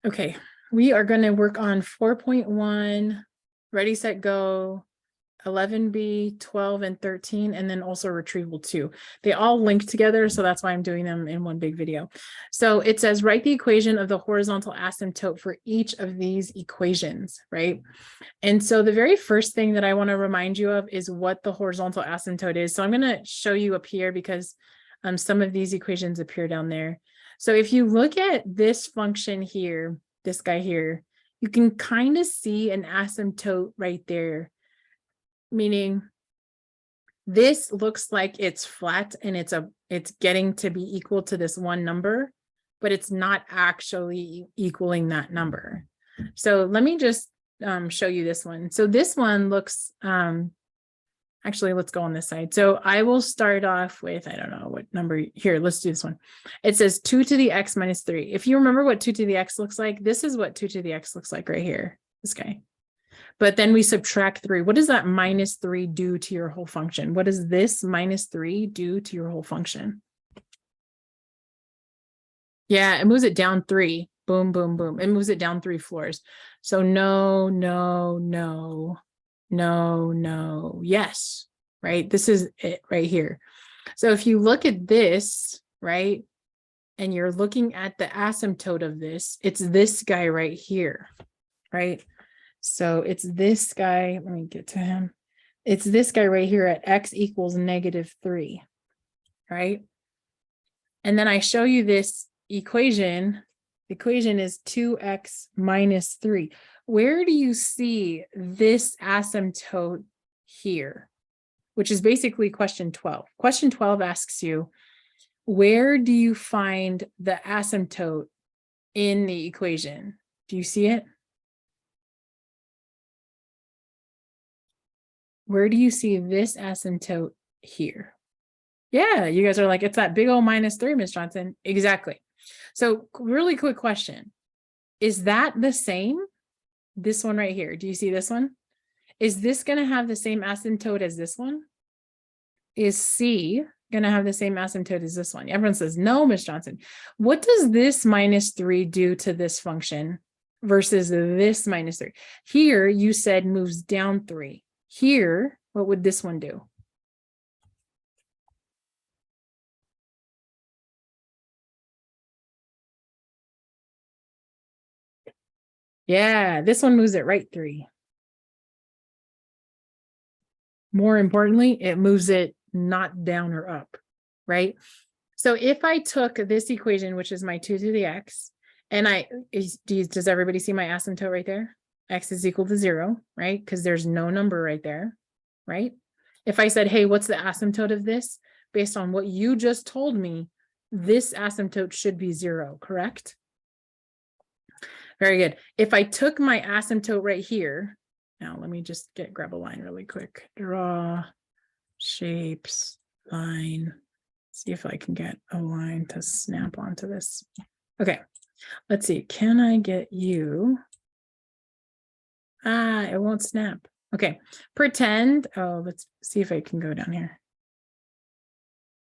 Okay, we are going to work on 4.1, ready, set, go, 11B, 12, and 13, and then also retrieval 2. They all link together, so that's why I'm doing them in one big video. So it says, write the equation of the horizontal asymptote for each of these equations, right? And so the very first thing that I want to remind you of is what the horizontal asymptote is. So I'm going to show you up here because some of these equations appear down there. So if you look at this function here, this guy here, you can kind of see an asymptote right there, meaning this looks like it's flat and it's getting to be equal to this one number, but it's not actually equaling that number. So let me just show you this one. So this one looks, actually, let's go on this side. So I will start off with, I don't know what number here. Let's do this one. It says 2 to the x minus 3. If you remember what 2 to the x looks like, this is what 2 to the x looks like right here, this guy. But then we subtract 3. What does that minus 3 do to your whole function? What does this minus 3 do to your whole function? Yeah, it moves it down 3. Boom, boom, boom. It moves it down 3 floors. So no, no, no, no, no, yes, right? This is it right here. So if you look at this, right, and you're looking at the asymptote of this, it's this guy right here, right? So it's this guy, let me get to him. It's this guy right here at x equals -3, right? And then I show you this equation. The equation is 2x minus 3. Where do you see this asymptote here? Which is basically question 12. Question 12 asks you, where do you find the asymptote in the equation? Do you see it? Where do you see this asymptote here? Yeah, you guys are like, it's that big old -3, Ms. Johnson. Exactly. So really quick question. Is that the same? This one right here. Do you see this one? Is this going to have the same asymptote as this one? Is C going to have the same asymptote as this one? Everyone says, no, Ms. Johnson. What does this -3 do to this function versus this -3? Here, you said moves down 3. Here, what would this one do? Yeah, this one moves it right 3. More importantly, it moves it not down or up, right? So if I took this equation, which is my 2 to the x, and does everybody see my asymptote right there? X is equal to 0, right? Because there's no number right there, right? If I said, hey, what's the asymptote of this? Based on what you just told me, this asymptote should be 0, correct? Very good. If I took my asymptote right here, now let me just grab a line really quick. Draw shapes, line. See if I can get a line to snap onto this. Okay, let's see. Can I get you? It won't snap. Okay, pretend. Oh, let's see if I can go down here.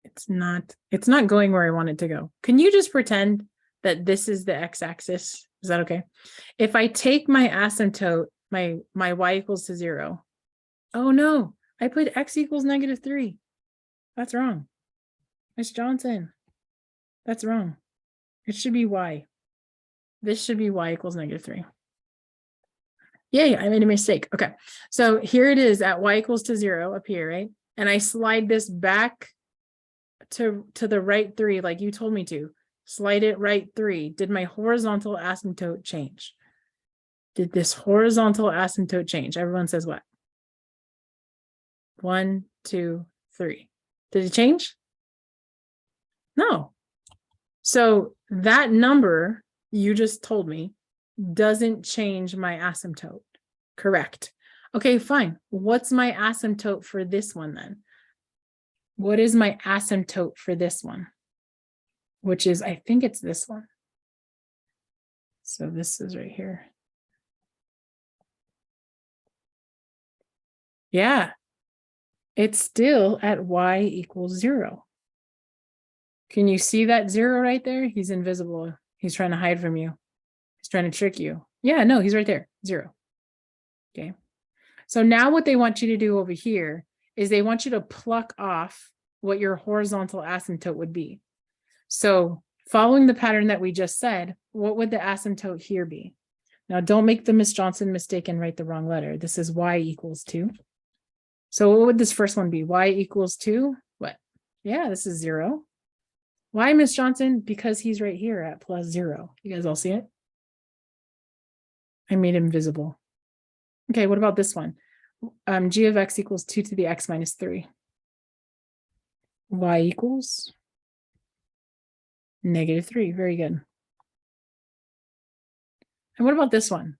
It's not going where I want it to go. Can you just pretend that this is the x-axis? Is that okay? If I take my asymptote, my y equals to 0. Oh no, I put x equals -3. That's wrong. Miss Johnson, that's wrong. It should be y. This should be y equals -3. Yay, I made a mistake. Okay, so here it is at y equals to 0 up here, right? And I slide this back to the right 3 like you told me to. Slide it right 3. Did my horizontal asymptote change? Did this horizontal asymptote change? Everyone says what? 1, 2, 3. Did it change? No. So that number you just told me doesn't change my asymptote. Correct. Okay, fine. What's my asymptote for this one then? What is my asymptote for this one? Which is, I think it's this one. So this is right here. Yeah, it's still at y equals 0. Can you see that 0 right there? He's invisible. He's trying to hide from you. He's trying to trick you. Yeah, no, he's right there, 0. Okay. So now what they want you to do over here is they want you to pluck off what your horizontal asymptote would be. So following the pattern that we just said, what would the asymptote here be? Now, don't make the Miss Johnson mistake and write the wrong letter. This is y equals 2. So what would this first one be? Y equals 2? What? Yeah, this is 0. Why, Miss Johnson? Because he's right here at plus 0. You guys all see it? I made him visible. Okay, what about this one? G of x equals 2 to the x minus 3. Y equals -3. Very good. And what about this one?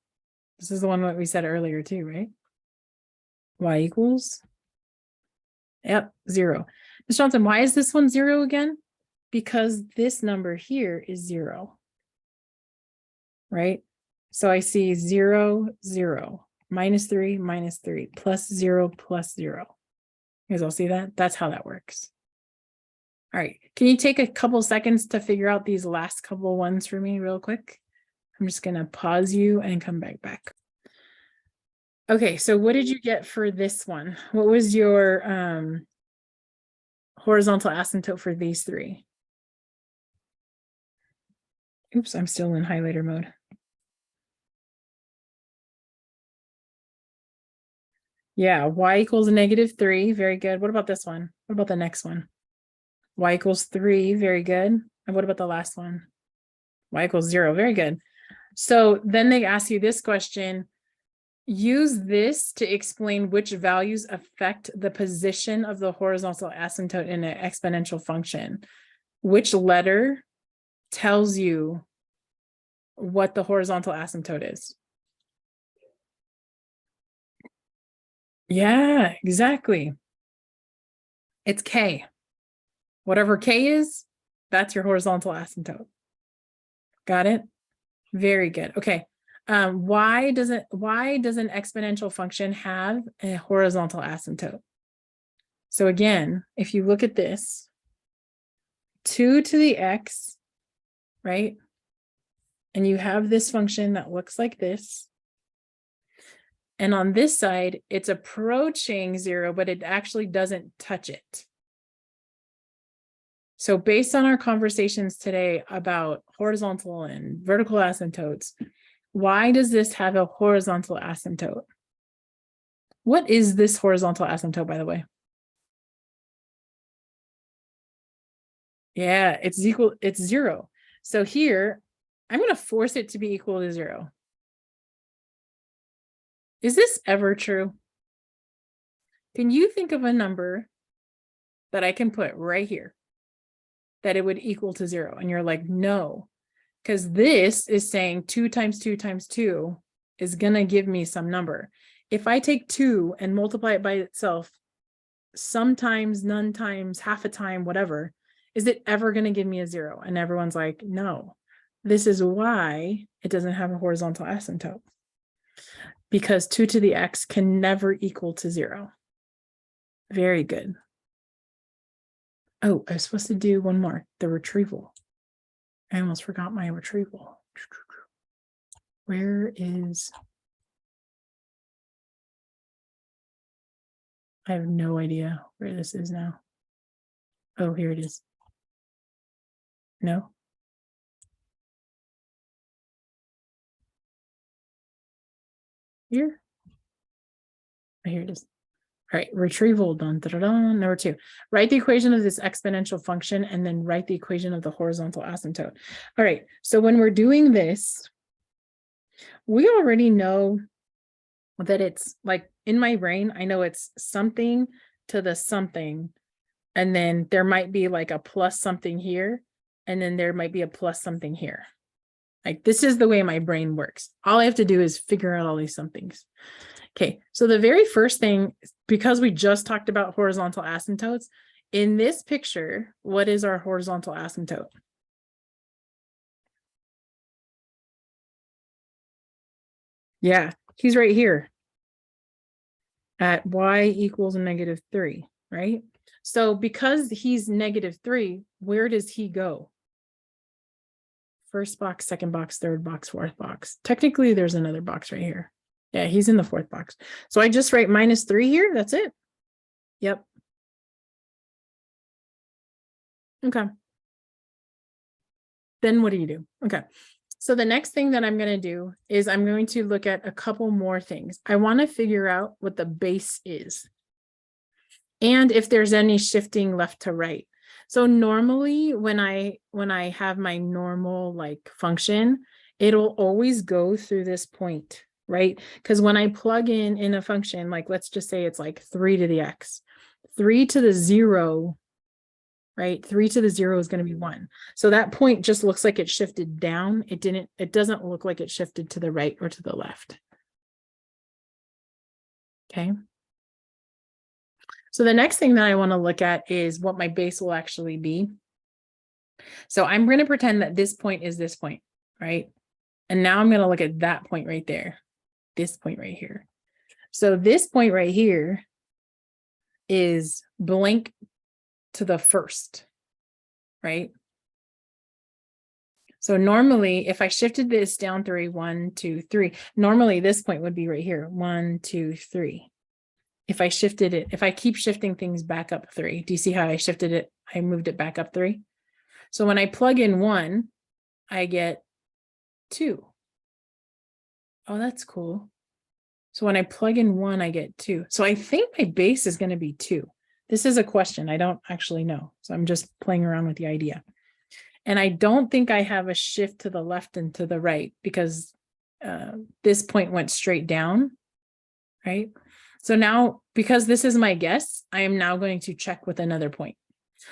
This is the one that we said earlier too, right? Y equals, yep, 0. Ms. Johnson, why is this one 0 again? Because this number here is 0, right? So I see 0, 0, -3, -3, plus 0, plus 0. You guys all see that? That's how that works. All right, can you take a couple seconds to figure out these last couple ones for me real quick? I'm just gonna pause you and come back. Okay, so what did you get for this one? What was your horizontal asymptote for these 3? Oops, I'm still in highlighter mode. Yeah, y equals -3. Very good. What about this one? What about the next one? Y equals 3. Very good. And what about the last one? Y equals 0. Very good. So then they ask you this question. Use this to explain which values affect the position of the horizontal asymptote in an exponential function. Which letter tells you what the horizontal asymptote is? Yeah, exactly. It's K. Whatever K is, that's your horizontal asymptote. Got it? Very good. Okay. Why does an exponential function have a horizontal asymptote? So again, if you look at this, 2 to the x, right? And you have this function that looks like this. And on this side, it's approaching 0, but it actually doesn't touch it. So based on our conversations today about horizontal and vertical asymptotes, why does this have a horizontal asymptote? What is this horizontal asymptote, by the way? Yeah, it's 0. So here, I'm going to force it to be equal to 0. Is this ever true? Can you think of a number that I can put right here that it would equal to 0? And you're like, no, because this is saying 2 times 2 times 2 is going to give me some number. If I take 2 and multiply it by itself, sometimes, none times, half a time, whatever, is it ever going to give me a 0? And everyone's like, no. This is why it doesn't have a horizontal asymptote. Because 2 to the x can never equal to 0. Very good. Oh, I was supposed to do one more, the retrieval. I almost forgot my retrieval. Where is... I have no idea where this is now. Oh, here it is. No? Here? Oh, here it is. All right, retrieval, dun, dun, dun, dun. Number 2, write the equation of this exponential function and then write the equation of the horizontal asymptote. All right, so when we're doing this, we already know that it's like in my brain, I know it's something to the something, and then there might be like a plus something here, and then there might be a plus something here. Like this is the way my brain works. All I have to do is figure out all these somethings. Okay, so the very first thing, because we just talked about horizontal asymptotes, in this picture, what is our horizontal asymptote? Yeah, he's right here at y equals -3, right? So because he's -3, where does he go? First box, second box, third box, fourth box. Technically, there's another box right here. Yeah, he's in the fourth box. So I just write -3 here. That's it. Yep. Okay. Then what do you do? Okay. So the next thing that I'm going to do is I'm going to look at a couple more things. I want to figure out what the base is and if there's any shifting left to right. So normally when I have my normal like function, it'll always go through this point, right? Because when I plug in a function, like let's just say it's like 3 to the x, 3 to the 0, right? 3 to the 0 is going to be 1. So that point just looks like it shifted down. It doesn't look like it shifted to the right or to the left. Okay. So the next thing that I want to look at is what my base will actually be. So I'm going to pretend that this point is this point, right? And now I'm going to look at that point right there, this point right here. So this point right here is blank to the first, right? So normally if I shifted this down 3, 1, 2, 3, normally this point would be right here, 1, 2, 3. If I shifted it, if I keep shifting things back up 3, do you see how I shifted it? I moved it back up 3. So when I plug in 1, I get 2. Oh, that's cool. So when I plug in 1, I get 2. So I think my base is going to be 2. This is a question. I don't actually know. So I'm just playing around with the idea. And I don't think I have a shift to the left and to the right because this point went straight down, right? So now, because this is my guess, I am now going to check with another point.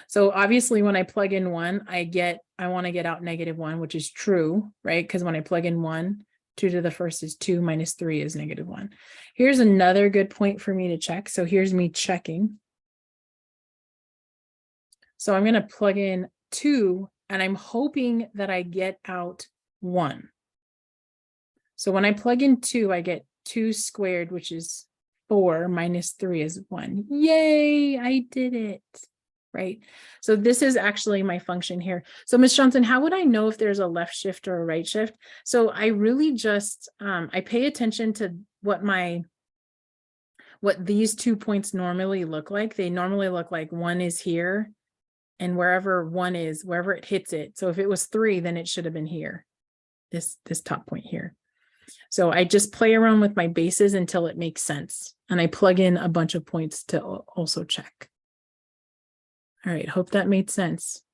So obviously when I plug in 1, I want to get out -1, which is true, right? Because when I plug in 1, 2 to the first is 2, -3 is -1. Here's another good point for me to check. So here's me checking. So I'm going to plug in 2, and I'm hoping that I get out 1. So when I plug in 2, I get 2 squared, which is 4, -3 is 1. Yay, I did it. Right? So this is actually my function here. So Ms. Johnson, how would I know if there's a left shift or a right shift? So I really just, I pay attention to what these 2 points normally look like. They normally look like 1 is here and wherever 1 is, wherever it hits it. So if it was 3, then it should have been here, this top point here. So I just play around with my bases until it makes sense. And I plug in a bunch of points to also check. All right, hope that made sense.